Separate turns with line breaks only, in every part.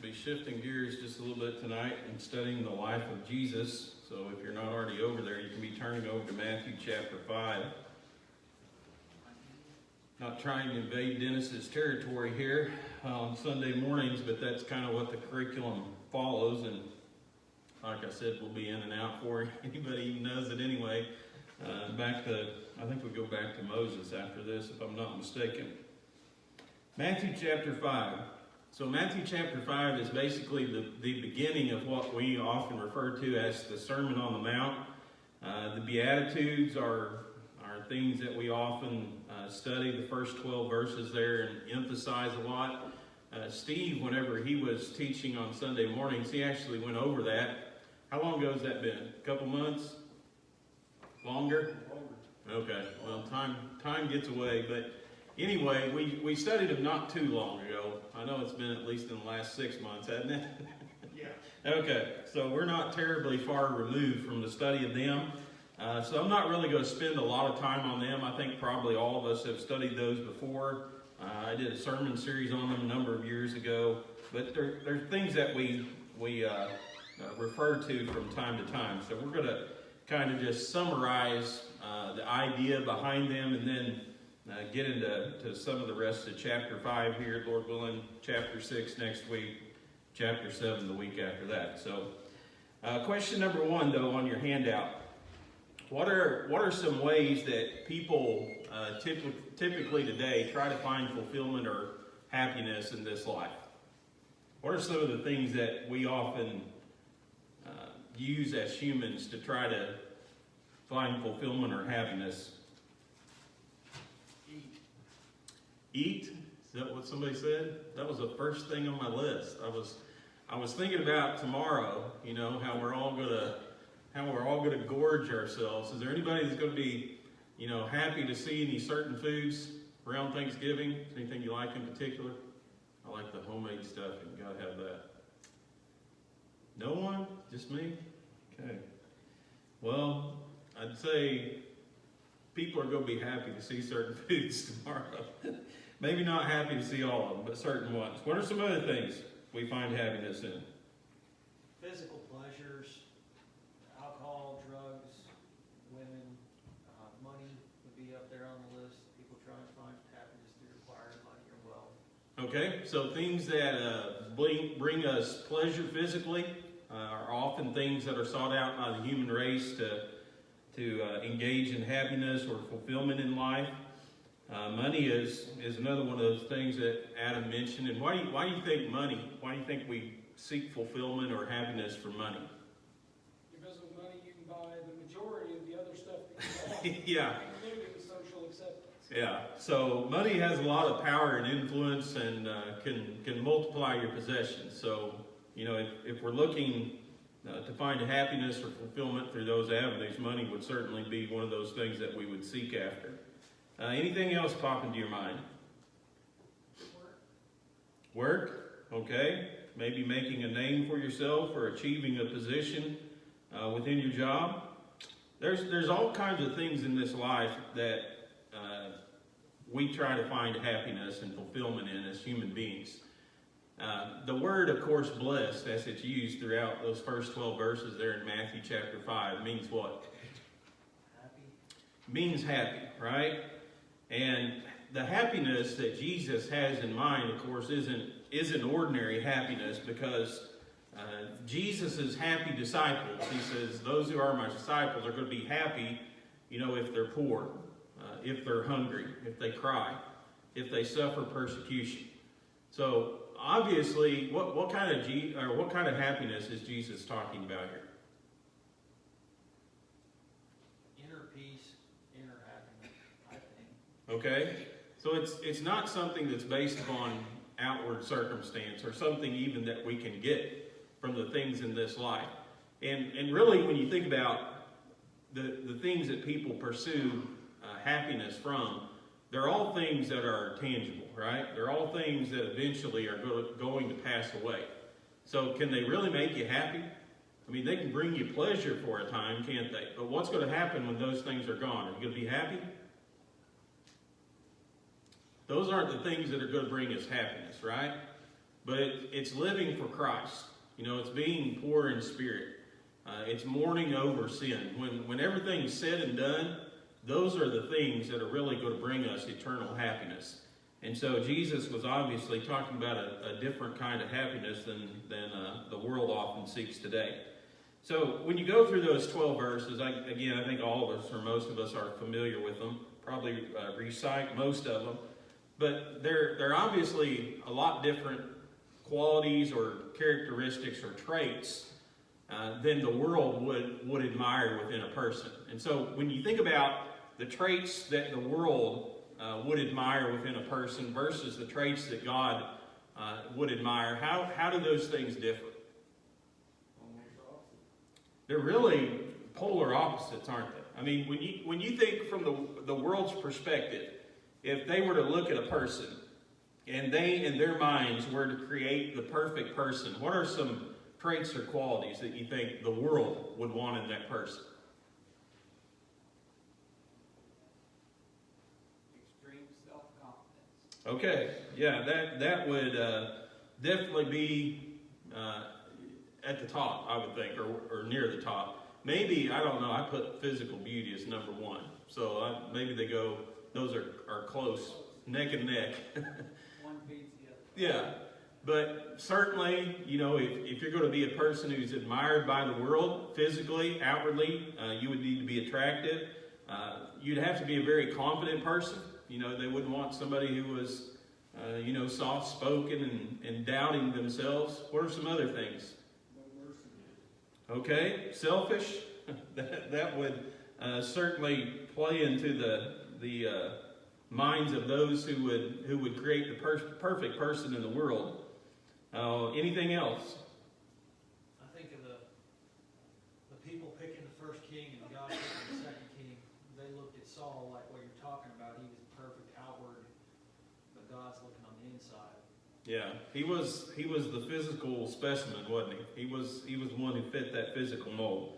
be shifting gears just a little bit tonight and studying the life of Jesus. So if you're not already over there, you can be turning over to Matthew chapter 5. Not trying to invade Dennis's territory here on Sunday mornings, but that's kind of what the curriculum follows. And like I said, we'll be in and out for anybody even knows it anyway. I think we go back to Moses after this, if I'm not mistaken. Matthew chapter 5. So Matthew chapter 5 is basically the beginning of what we often refer to as the Sermon on the Mount. The Beatitudes are things that we often study, the first 12 verses there, and emphasize a lot. Steve, whenever he was teaching on Sunday mornings, he actually went over that. How long ago has that been? A couple months? Longer? Okay, well, time gets away, but anyway, we studied them not too long ago. I know it's been at least in the last 6 months, hasn't it? Yeah. Okay, so we're not terribly far removed from the study of them. So I'm not really going to spend a lot of time on them. I think probably all of us have studied those before. I did a sermon series on them a number of years ago. But they're things that we refer to from time to time. So we're going to kind of just summarize the idea behind them and then get into some of the rest of chapter 5 here, Lord willing, chapter 6 next week, chapter 7 the week after that. So question number 1, though, on your handout. What are some ways that people typically today try to find fulfillment or happiness in this life? What are some of the things that we often use as humans to try to find fulfillment or happiness? Eat? Is that what somebody said? That was the first thing on my list. I was thinking about tomorrow, how we're all gonna gorge ourselves. Is there anybody that's gonna be, happy to see any certain foods around Thanksgiving? Is there anything you like in particular? I like the homemade stuff, and you gotta have that. No one? Just me? Okay. Well, I'd say people are going to be happy to see certain foods tomorrow. Maybe not happy to see all of them, but certain ones. What are some other things we find happiness in?
Physical pleasures, alcohol, drugs, women, money would be up there on the list. People trying to find happiness through acquiring money or wealth.
Okay, so things that bring us pleasure physically are often things that are sought out by the human race to engage in happiness or fulfillment in life. Money is another one of those things that Adam mentioned. And why do you think money? Why do you think we seek fulfillment or happiness from money?
Because with money you can buy the majority of the other stuff that you want,
yeah.
including social acceptance.
Yeah. So money has a lot of power and influence and can multiply your possessions. So if we're looking to find happiness or fulfillment through those avenues, money would certainly be one of those things that we would seek after. Anything else pop into your mind? Work, okay. Maybe making a name for yourself or achieving a position within your job. There's all kinds of things in this life that we try to find happiness and fulfillment in as human beings. The word, of course, blessed, as it's used throughout those first 12 verses there in Matthew chapter 5, means what?
Happy.
Means happy, right? And the happiness that Jesus has in mind, of course, isn't ordinary happiness, because Jesus' happy disciples, he says, those who are my disciples are going to be happy, if they're poor, if they're hungry, if they cry, if they suffer persecution. So obviously, what kind of happiness is Jesus talking about here?
Inner peace, inner happiness, I think.
Okay, so it's not something that's based upon outward circumstance or something even that we can get from the things in this life. And really, when you think about the things that people pursue happiness from, they're all things that are tangible, right? They're all things that eventually are going to pass away. So can they really make you happy? I mean, they can bring you pleasure for a time, can't they? But what's going to happen when those things are gone? Are you going to be happy? Those aren't the things that are going to bring us happiness, right? but it's living for Christ. You know, it's being poor in spirit. It's mourning over sin. When everything's said and done, those are the things that are really going to bring us eternal happiness. And so Jesus was obviously talking about a different kind of happiness than the world often seeks today. So when you go through those 12 verses, I think all of us or most of us are familiar with them. Probably recite most of them. But they're obviously a lot different qualities or characteristics or traits than the world would admire within a person. And so when you think about the traits that the world would admire within a person versus the traits that God would admire, how do those things differ? They're really polar opposites, aren't they? I mean, when you think from the world's perspective, if they were to look at a person and they, in their minds, were to create the perfect person, what are some traits or qualities that you think the world would want in that person?
Extreme self-confidence.
Okay, yeah, that would definitely be at the top, I would think, or near the top. Maybe, I don't know, I put physical beauty as number one. So maybe they go, those are close, neck and neck.
One feeds the other.
Yeah, but certainly, you know, if you're going to be a person who's admired by the world, physically, outwardly, you would need to be attractive. You'd have to be a very confident person. You know, they wouldn't want somebody who was, soft-spoken and doubting themselves. What are some other things? Okay, selfish. that would certainly play into the minds of those who would create the perfect person in the world. Anything else?
I think of the people picking the first king and God picking the second king. They looked at Saul like what you're talking about. He was perfect outward, but God's looking on the inside.
Yeah, he was the physical specimen, wasn't he? He was one who fit that physical mold.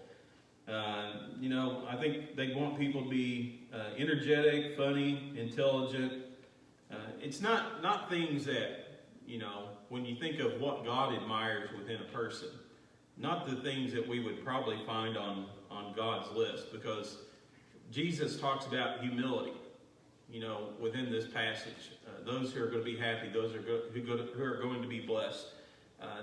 I think they want people to be energetic, funny, intelligent. It's not things that, when you think of what God admires within a person, not the things that we would probably find on God's list, because Jesus talks about humility, within this passage. Those who are going to be happy, those who are going to be blessed,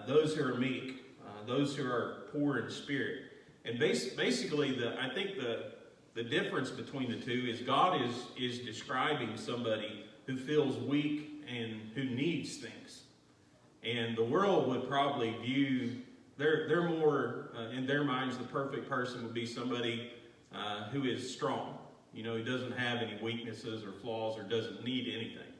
those who are meek, those who are poor in spirit. And basically, I think the difference between the two is God is describing somebody who feels weak and who needs things. And the world would probably view, they're more, in their minds, the perfect person would be somebody who is strong. Who doesn't have any weaknesses or flaws or doesn't need anything.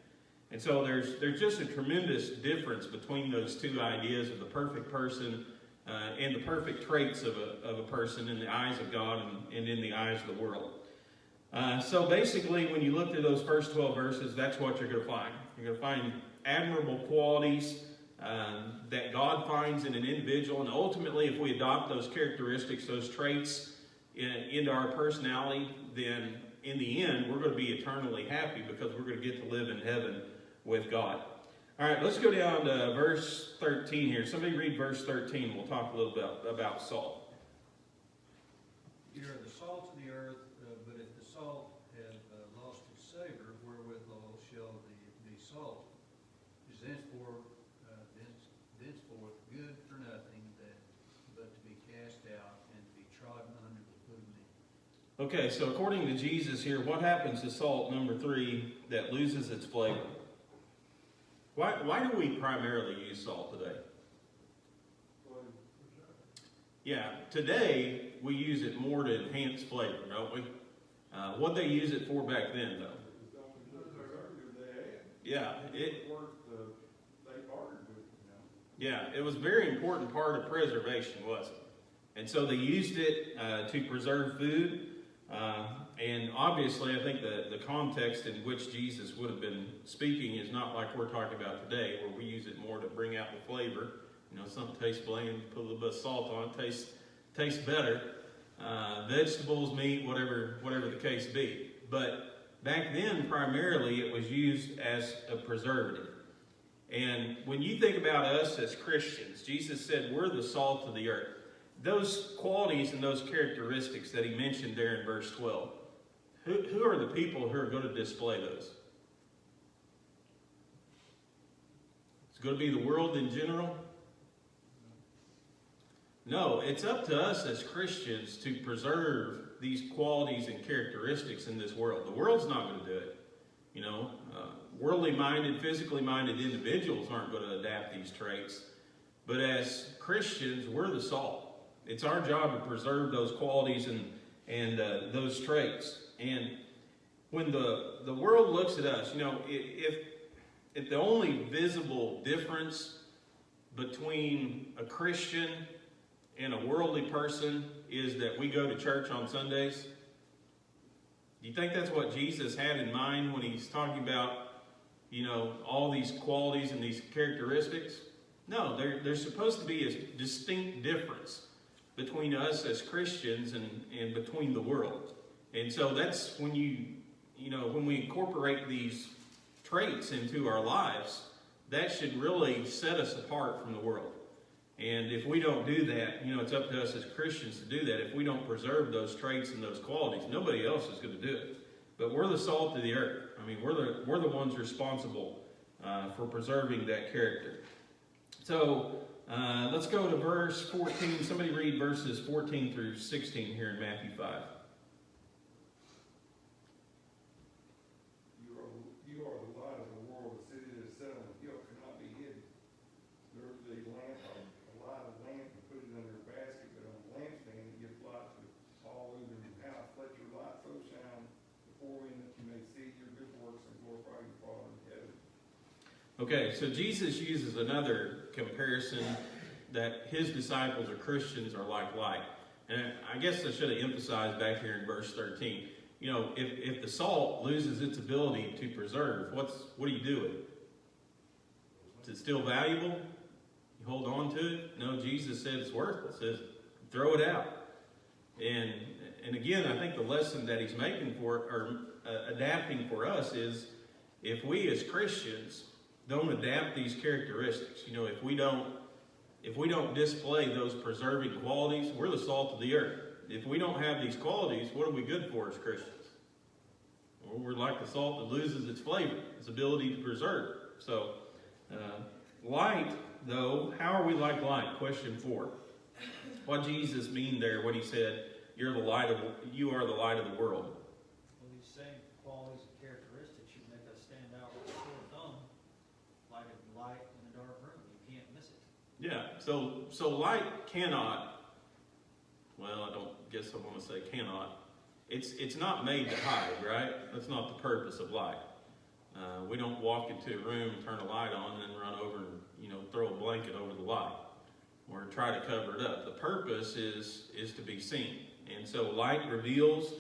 And so there's just a tremendous difference between those two ideas of the perfect person and the perfect traits of a person in the eyes of God and in the eyes of the world. So basically, when you look through those first 12 verses, that's what you're going to find. You're going to find admirable qualities that God finds in an individual. And ultimately, if we adopt those characteristics, those traits into our personality, then in the end, we're going to be eternally happy because we're going to get to live in heaven with God. All right, let's go down to verse 13 here. Somebody read verse 13. We'll talk a little bit about salt.
You are the salt of the earth, but if the salt have lost its savor, wherewithal shall the salt is thenceforth good for nothing, but to be cast out and to be trodden under the foot of men.
Okay, so according to Jesus here, what happens to salt, number 3, that loses its flavor? Why do we primarily use salt today? Yeah, today we use it more to enhance flavor, don't we? What they use it for back then, though? Yeah, yeah, it was a very important part of preservation, wasn't it? And so they used it to preserve food. And obviously, I think the context in which Jesus would have been speaking is not like we're talking about today, where we use it more to bring out the flavor. Something tastes bland, put a little bit of salt on it, tastes better. Vegetables, meat, whatever the case be. But back then, primarily, it was used as a preservative. And when you think about us as Christians, Jesus said we're the salt of the earth. Those qualities and those characteristics that he mentioned there in verse 12, who are the people who are going to display those? It's going to be the world in general? No, it's up to us as Christians to preserve these qualities and characteristics in this world. The world's not going to do it. You know, worldly minded, physically minded individuals aren't going to adapt these traits. But as Christians, we're the salt. It's our job to preserve those qualities and those traits. And when the world looks at us, you know, if the only visible difference between a Christian and a worldly person is that we go to church on Sundays, do you think that's what Jesus had in mind when he's talking about, you know, all these qualities and these characteristics? No, there's supposed to be a distinct difference between us as Christians and between the world. And so that's when when we incorporate these traits into our lives, that should really set us apart from the world. And if we don't do that, you know, it's up to us as Christians to do that. If we don't preserve those traits and those qualities, nobody else is going to do it. But we're the salt of the earth. I mean, we're the ones responsible for preserving that character. So let's go to verse 14. Somebody read verses 14 through 16 here in Matthew 5.
You are the light of the world. The city that is set on a hill cannot be hidden. Nor do they light a lamp and put it under a basket, but on a lampstand it gives light to all who are in the house. Let your light so shine before men that you may see your good works and glorify your Father in heaven.
Okay, so Jesus uses another comparison that his disciples or Christians are like light. And I guess I should have emphasized back here in verse 13. You know, if the salt loses its ability to preserve, what do you do with it? Is it still valuable? You hold on to it? No, Jesus said it's worthless. He says, throw it out. And again, I think the lesson that he's making adapting for us is if we as Christians don't adapt these characteristics, you know, if we don't display those preserving qualities, we're the salt of the earth. If we don't have these qualities, what are we good for as Christians? Well, we're like the salt that loses its flavor, its ability to preserve. So, light, though, how are we like light? Question 4. What did Jesus mean there when he said, you are the light of the world?
Well, these same qualities and characteristics should make us stand out with a sore thumb, like a light in a dark room. You can't miss it.
Yeah, so light cannot, well, I don't guess I want to say cannot. It's not made to hide, right? That's not the purpose of light. We don't walk into a room, turn a light on, and then run over and, you know, throw a blanket over the light or try to cover it up. The purpose is to be seen. And so light reveals.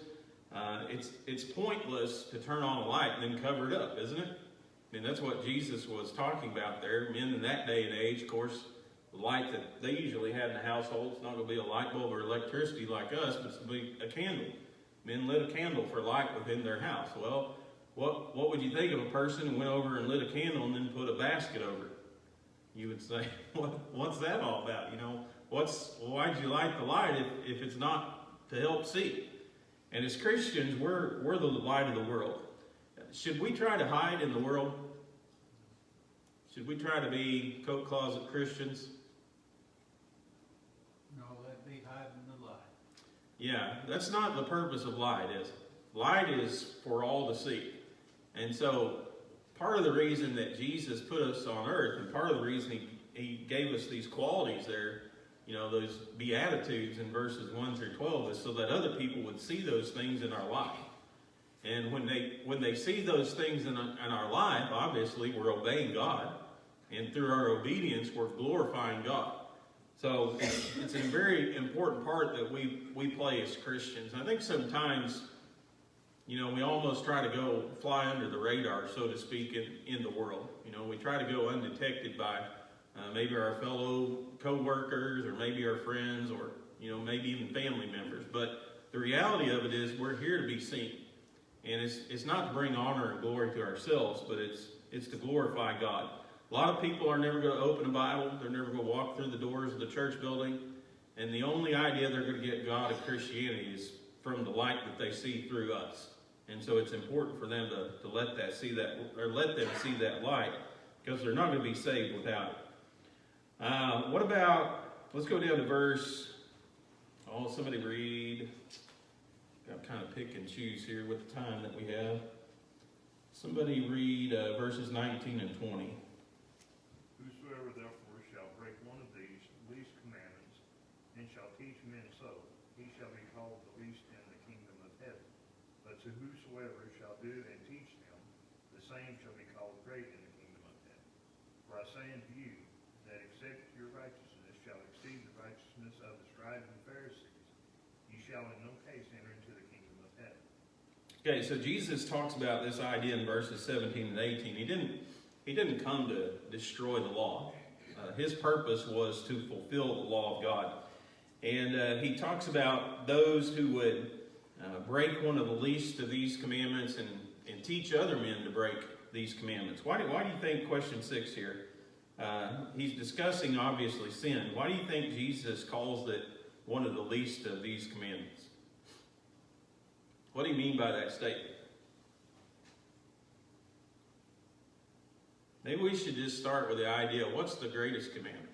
It's pointless to turn on a light and then cover it up, isn't it? I mean, that's what Jesus was talking about there. Men in that day and age, of course, the light that they usually had in the household, it's not going to be a light bulb or electricity like us, but it's going to be a candle. Men lit a candle for light within their house. Well, what would you think of a person who went over and lit a candle and then put a basket over it? You would say, what's that all about? You know, why'd you light the light if it's not to help see? And as Christians, we're the light of the world. Should we try to hide in the world? Should we try to be coat closet Christians?
No, that'd be hiding the light.
Yeah, that's not the purpose of light, is it? Light is for all to see. And so part of the reason that Jesus put us on earth, and part of the reason he gave us these qualities there, you know, those Beatitudes in verses 1 through 12, is so that other people would see those things in our life. And when they see those things in our life, obviously we're obeying God. And through our obedience, we're glorifying God. So it's a very important part that we play as Christians. I think sometimes, you know, we almost try to go fly under the radar, so to speak, in the world. You know, we try to go undetected by maybe our fellow co-workers or maybe our friends or, you know, maybe even family members. But the reality of it is we're here to be seen. And it's not to bring honor and glory to ourselves, but it's to glorify God. A lot of people are never going to open a Bible. They're never going to walk through the doors of the church building. And the only idea they're going to get God of Christianity is from the light that they see through us. And so it's important for them to let them see that light, because they're not going to be saved without it. What about, let's go down to verse, somebody read. Got to kind of pick and choose here with the time that we have. Somebody read verses 19 and 20.
Whosoever therefore shall break one of these least commandments, and shall teach men so, he shall be called the least in the kingdom of heaven. But to whosoever shall do and teach them, the same shall be called great in the kingdom of heaven. For I say unto you, that except your righteousness shall exceed the righteousness of the scribes and Pharisees, ye shall in no case enter into the kingdom of heaven.
Okay, so Jesus talks about this idea in verses 17 and 18. He didn't come to destroy the law. His purpose was to fulfill the law of God. And he talks about those who would break one of the least of these commandments and teach other men to break these commandments. Why do you think, question 6 here, he's discussing obviously sin. Why do you think Jesus calls it one of the least of these commandments? What do you mean by that statement? Maybe we should just start with the idea, what's the greatest commandment?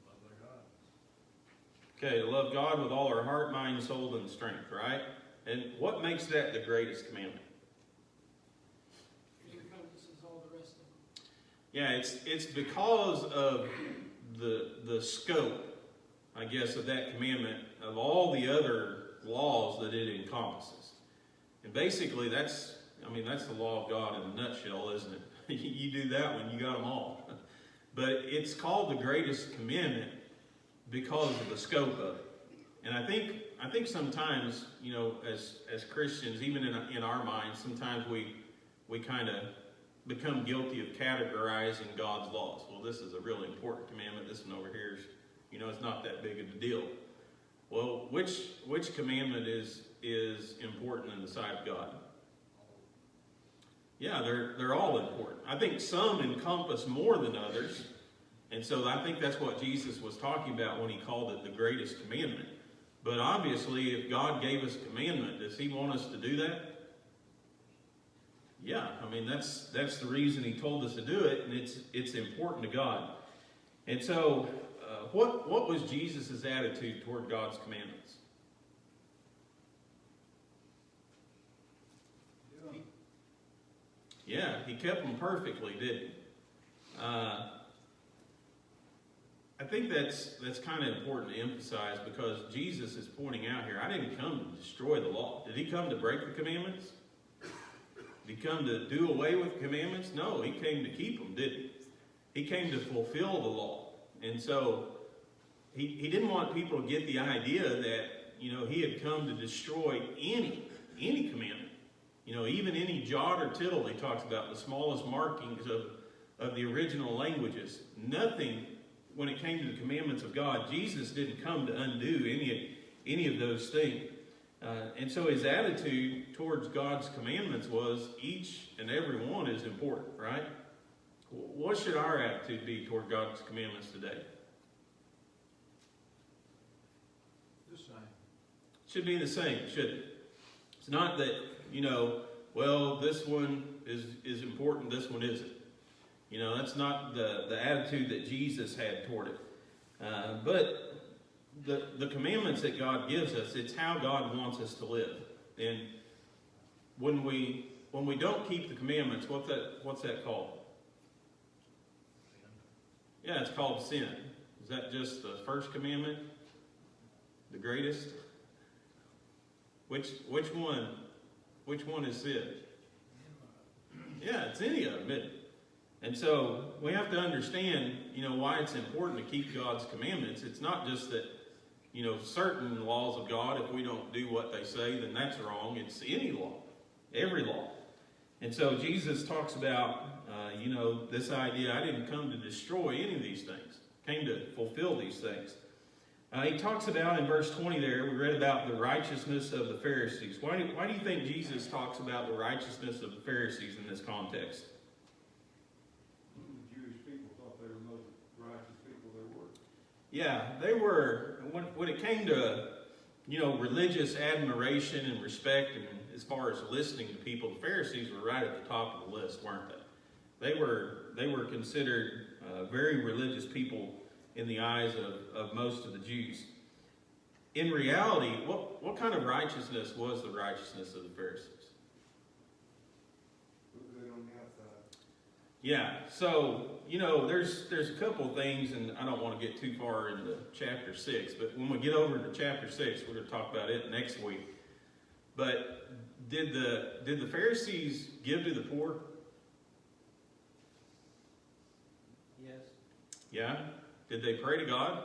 Love their God.
Okay, to love God with all our heart, mind, soul, and strength, right? And what makes that the greatest commandment?
It encompasses all the rest of them.
Yeah, it's because of the scope, I guess, of that commandment, of all the other laws that it encompasses. And basically, that's the law of God in a nutshell, isn't it? You do that one, you got them all. But it's called the greatest commandment because of the scope of it. And I think sometimes, as Christians, even in our minds, sometimes we kind of become guilty of categorizing God's laws. Well, this is a really important commandment. This one over here is, it's not that big of a deal. Well, which commandment is important in the sight of God? Yeah, they're all important. I think some encompass more than others. And so I think that's what Jesus was talking about when he called it the greatest commandment. But obviously, if God gave us a commandment, does he want us to do that? Yeah, that's the reason he told us to do it, and it's important to God. And so, what was Jesus' attitude toward God's commandments? Yeah, he kept them perfectly, didn't he? I think that's kind of important to emphasize, because Jesus is pointing out here, I didn't come to destroy the law. Did he come to break the commandments? Did he come to do away with the commandments? No, he came to keep them, didn't he? He came to fulfill the law. And so he didn't want people to get the idea that, he had come to destroy any commandment. Even any jot or tittle he talks about, the smallest markings of the original languages. Nothing, when it came to the commandments of God, Jesus didn't come to undo any of those things. And so his attitude towards God's commandments was each and every one is important, right? What should our attitude be toward God's commandments today?
The same.
Should be the same, shouldn't it? It's not that, this one is important, this one isn't. That's not the attitude that Jesus had toward it. But the commandments that God gives us, it's how God wants us to live. And when we don't keep the commandments, what's that called? Yeah, it's called sin. Is that just the first commandment? The greatest? Which one? Which one is sin? Yeah, it's any of them, isn't it? And so we have to understand, why it's important to keep God's commandments. It's not just that, certain laws of God, if we don't do what they say, then that's wrong. It's any law, every law. And so Jesus talks about, this idea, I didn't come to destroy any of these things. I came to fulfill these things. He talks about in verse 20 there, we read about the righteousness of the Pharisees. Why do you think Jesus talks about the righteousness of the Pharisees in this context?
Jewish
Yeah, they were, when it came to, religious admiration and respect, and as far as listening to people, the Pharisees were right at the top of the list, weren't they? They were considered very religious people in the eyes of most of the Jews. In reality, what kind of righteousness was the righteousness of the Pharisees?
Look good on the outside.
Yeah, so, there's a couple of things, and I don't want to get too far into chapter 6, but when we get over to chapter 6, we're going to talk about it next week. But did the Pharisees give to the poor?
Yes.
Yeah. Did they pray to God?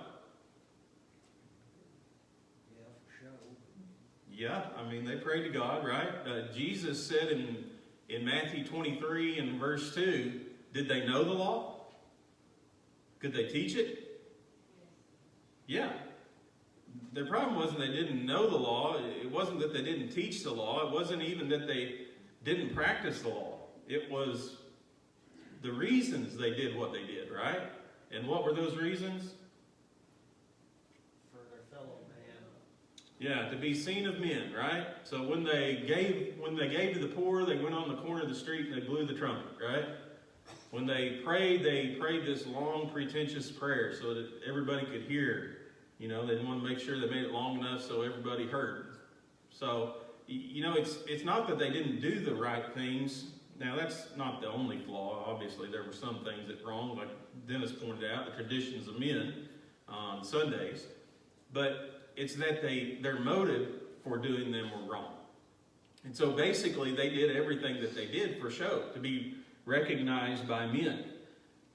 Yeah, for sure.
Yeah, they prayed to God, right? Jesus said in Matthew 23 and verse 2, did they know the law? Could they teach it? Yeah. Their problem wasn't they didn't know the law. It wasn't that they didn't teach the law. It wasn't even that they didn't practice the law. It was the reasons they did what they did, right? And what were those reasons?
For their fellow man.
Yeah, to be seen of men, right? So when they gave to the poor, they went on the corner of the street and they blew the trumpet, right? When they prayed this long, pretentious prayer so that everybody could hear. They didn't want to make sure they made it long enough so everybody heard. So, it's not that they didn't do the right things. Now, that's not the only flaw. Obviously, there were some things that were wrong, like Dennis pointed out, the traditions of men on Sundays. But it's that their motive for doing them were wrong. And so basically, they did everything that they did for show, to be recognized by men.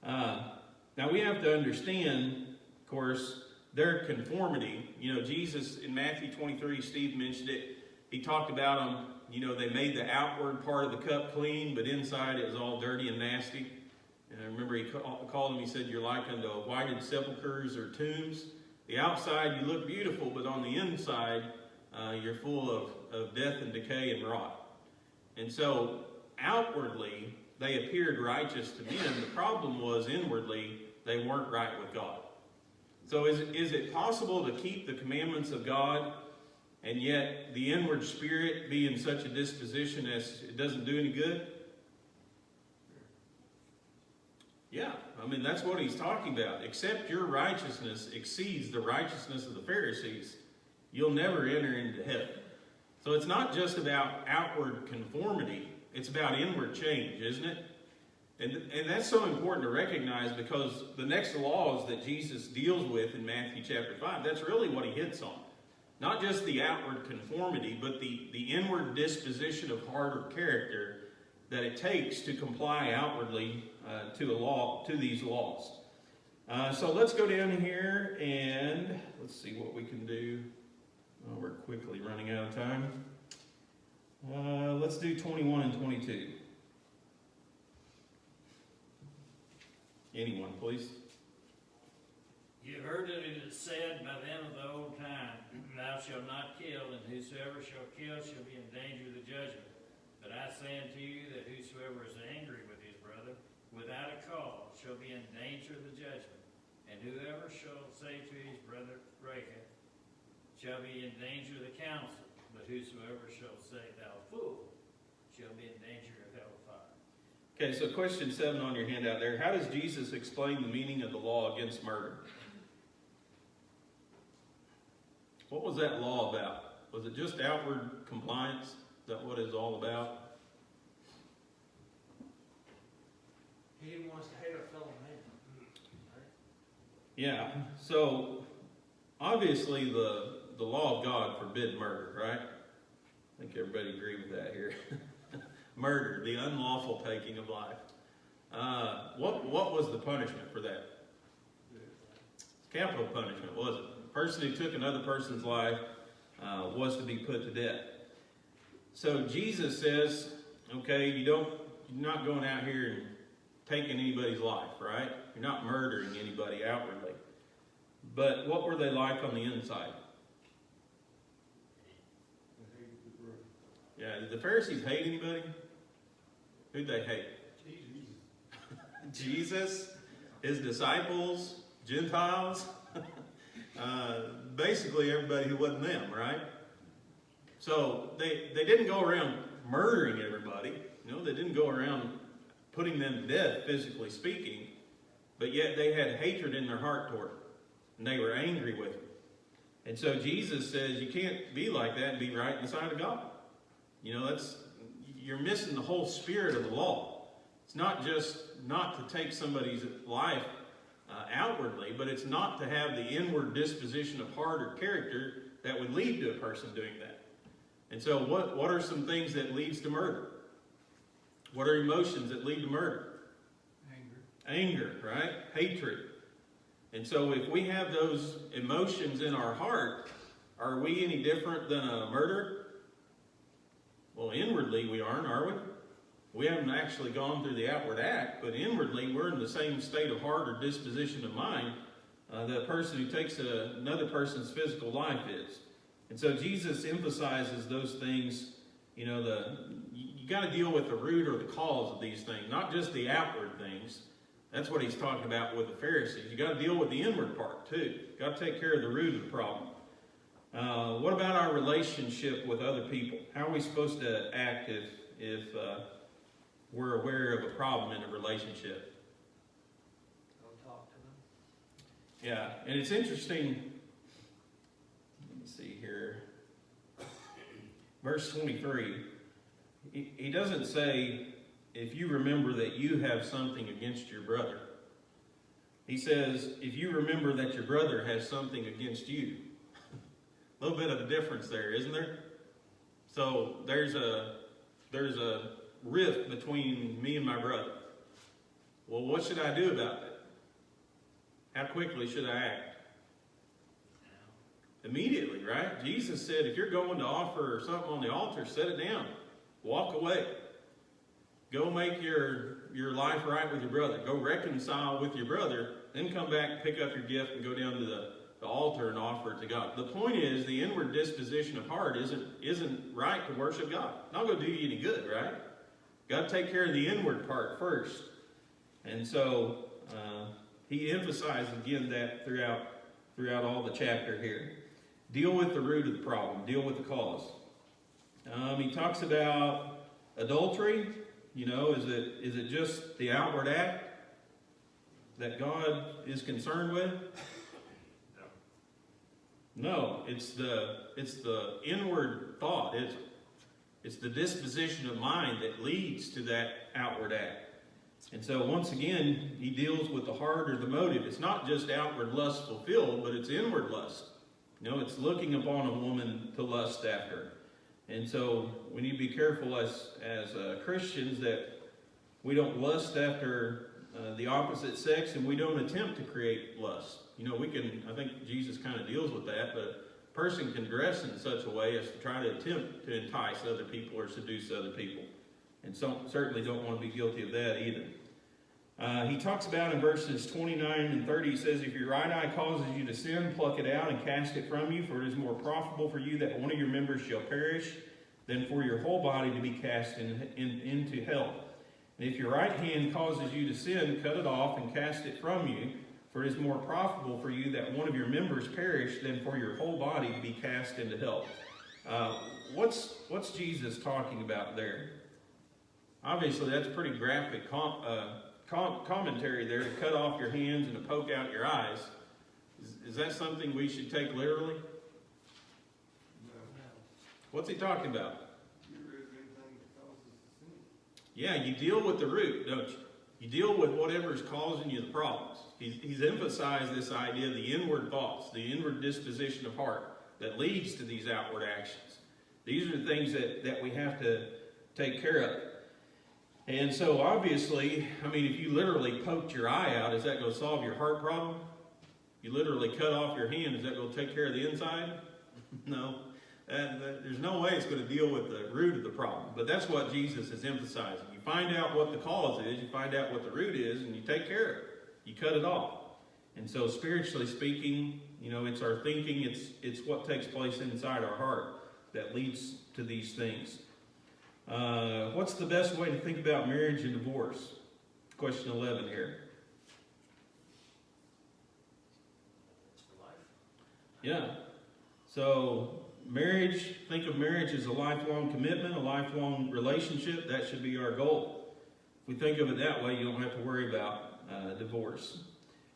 Now, we have to understand, of course, their conformity. Jesus in Matthew 23, Steve mentioned it. He talked about them. They made the outward part of the cup clean, but inside it was all dirty and nasty. And I remember he called them, he said, you're like unto whited sepulchres or tombs. The outside, you look beautiful, but on the inside, you're full of death and decay and rot. And so, outwardly, they appeared righteous to men. The problem was, inwardly, they weren't right with God. So is it possible to keep the commandments of God and yet the inward spirit be in such a disposition as it doesn't do any good? Yeah, that's what he's talking about. Except your righteousness exceeds the righteousness of the Pharisees, you'll never enter into heaven. So it's not just about outward conformity, it's about inward change, isn't it? And that's so important to recognize, because the next laws that Jesus deals with in Matthew chapter 5, that's really what he hits on. Not just the outward conformity, but the inward disposition of heart or character that it takes to comply outwardly to these laws. So let's go down here and let's see what we can do. Oh, we're quickly running out of time. Let's do 21 and 22. Anyone, please.
You heard that it is said by them of the old time, thou shalt not kill, and whosoever shall kill shall be in danger of the judgment. But I say unto you that whosoever is angry with his brother without a cause shall be in danger of the judgment. And whoever shall say to his brother, Rachel, shall be in danger of the council. But whosoever shall say, thou fool, shall be in danger of hell fire.
Okay, so question 7 on your handout there. How does Jesus explain the meaning of the law against murder? What was that law about? Was it just outward compliance? Is that what it's all about?
He didn't want us to hate our fellow man. Right?
Yeah, so obviously the law of God forbid murder, right? I think everybody agree with that here. Murder, the unlawful taking of life. What was the punishment for that? Capital punishment, was it? The person who took another person's life was to be put to death. So Jesus says, okay, you're not going out here and taking anybody's life, right? You're not murdering anybody outwardly. But what were they like on the inside? Yeah, did the Pharisees hate anybody? Who'd they hate? Jesus. His disciples, Gentiles, basically everybody who wasn't them, right? So they didn't go around murdering everybody. They didn't go around putting them to death, physically speaking, but yet they had hatred in their heart toward them, and they were angry with them. And so Jesus says you can't be like that and be right in the sight of God. You're missing the whole spirit of the law. It's not just not to take somebody's life outwardly, but it's not to have the inward disposition of heart or character that would lead to a person doing that. And so what are some things that leads to murder? What are emotions that lead to murder? Anger, right? Hatred. And so if we have those emotions in our heart, are we any different than a murderer? Well, inwardly we aren't, are we? We haven't actually gone through the outward act, but inwardly we're in the same state of heart or disposition of mind that a person who takes another person's physical life is. And so Jesus emphasizes those things. You got to deal with the root or the cause of these things, not just the outward things. That's what he's talking about with the Pharisees. You got to deal with the inward part too. Got to take care of the root of the problem. What about our relationship with other people? How are we supposed to act if we're aware of a problem in a relationship?
Go talk to them.
Yeah, and it's interesting. Let me see here. Verse 23. He doesn't say, if you remember that you have something against your brother. He says, if you remember that your brother has something against you. A little bit of a difference there, isn't there? So there's a rift between me and my brother. Well, what should I do about that? How quickly should I act? Immediately, right? Jesus said, if you're going to offer something on the altar, set it down. Walk away. Go make your life right with your brother. Go reconcile with your brother. Then come back, pick up your gift, and go down to the altar and offer it to God. The point is, the inward disposition of heart isn't right to worship God. Not going to do you any good, right? Got to take care of the inward part first. And so he emphasizes again that throughout all the chapter here. Deal with the root of the problem. Deal with the cause. He talks about adultery. Is it just the outward act that God is concerned with? No, it's the inward thought. It's the disposition of mind that leads to that outward act. And so once again, he deals with the heart or the motive. It's not just outward lust fulfilled, but it's inward lust. It's looking upon a woman to lust after. And so we need to be careful as Christians that we don't lust after the opposite sex, and we don't attempt to create lust. I think Jesus kind of deals with that, but a person can dress in such a way as to try to attempt to entice other people or seduce other people. And so certainly don't want to be guilty of that either. He talks about in verses 29 and 30, he says, if your right eye causes you to sin, pluck it out and cast it from you, for it is more profitable for you that one of your members shall perish than for your whole body to be cast into hell. And if your right hand causes you to sin, cut it off and cast it from you, for it is more profitable for you that one of your members perish than for your whole body to be cast into hell. What's Jesus talking about there? Obviously, that's pretty graphic commentary there, to cut off your hands and to poke out your eyes. Is that something we should take literally? What's he talking about? Yeah, you deal with the root, don't you? You deal with whatever's causing you the problems. He's emphasized this idea of the inward thoughts, the inward disposition of heart that leads to these outward actions. These are the things that we have to take care of. And so obviously, if you literally poked your eye out, is that going to solve your heart problem? You literally cut off your hand, is that going to take care of the inside? No. There's no way it's going to deal with the root of the problem. But that's what Jesus is emphasizing. You find out what the cause is, you find out what the root is, and you take care of it. You cut it off. And so spiritually speaking, it's our thinking, it's what takes place inside our heart that leads to these things. What's the best way to think about marriage and divorce? Question 11 here. Yeah. So marriage, think of marriage as a lifelong commitment, a lifelong relationship. That should be our goal. If we think of it that way, you don't have to worry about divorce.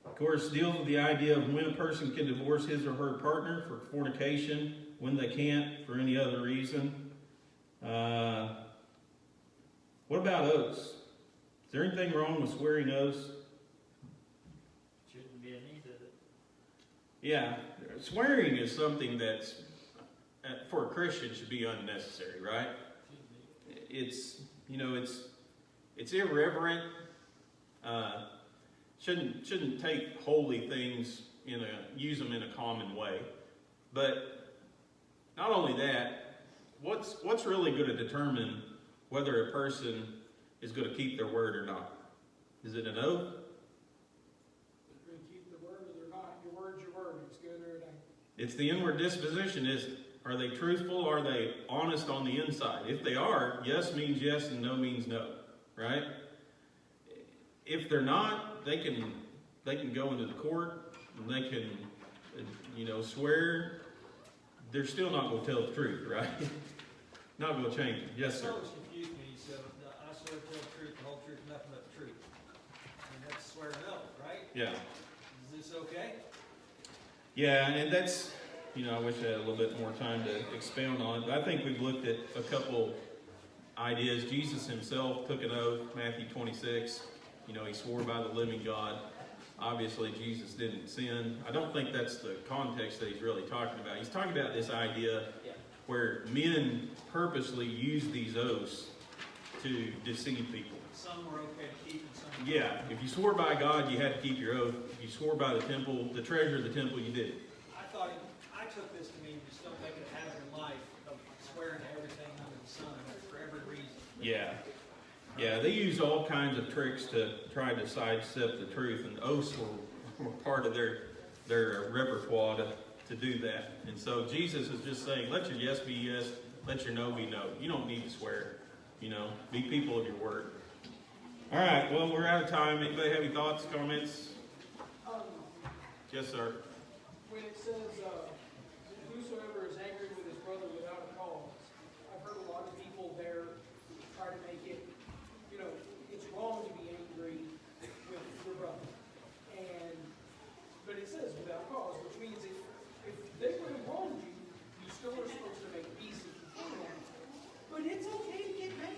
Of course, deals with the idea of when a person can divorce his or her partner for fornication, when they can't for any other reason. What about oaths? Is there anything wrong with swearing oaths?
Shouldn't be a need of it.
Yeah, swearing is something that's, for a Christian, should be unnecessary, right?
Shouldn't be.
It's irreverent. Shouldn't take holy things use them in a common way. But not only that, what's really going to determine whether a person is going to keep their word or not? Is it an oath?
They're going to keep the word or they're not. Your word's your word. It's good or it ain't.
It's the inward disposition, isn't it? Are they truthful? Are they honest on the inside? If they are, yes means yes and no means no, right? If they're not, they can go into the court and they can, swear. They're still not going to tell the truth, right? Not going to change it. Yes, sir.
That always confused me, so I swear to tell the truth, the whole truth, nothing but the truth. And that's swear no, right?
Yeah.
Is this okay?
Yeah, and that's, I wish I had a little bit more time to expound on it, but I think we've looked at a couple ideas. Jesus himself took an oath, Matthew 26. He swore by the living God. Obviously, Jesus didn't sin. I don't think that's the context that he's really talking about. He's talking about this idea where men purposely use these oaths to deceive people.
Some were okay to keep and some.
Yeah, if you swore by God, you had to keep your oath. If you swore by the temple, the treasure of the temple, you didn't.
I took this to mean just don't make it a habit in life of swearing to everything under the sun for every reason.
Yeah, they use all kinds of tricks to try to sidestep the truth, and oaths were part of their repertoire to do that. And so Jesus is just saying, let your yes be yes, let your no be no. You don't need to swear. Be people of your word. All right, well, we're out of time. Anybody have any thoughts, comments? Yes, sir.
When it says, whosoever is angry with his brother without a cause, I've heard a lot of people there try to make it, it's wrong to be angry with your brother. But it says without cause, which means if they would have wronged you, you still are supposed to make peace and conform. But it's okay to get mad.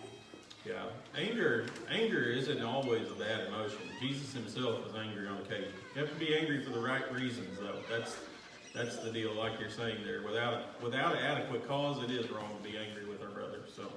Yeah, anger isn't always a bad emotion. Jesus himself was angry on occasion. You have to be angry for the right reasons, though. That's the deal, like you're saying there. Without an adequate cause, it is wrong to be angry with our brother. So.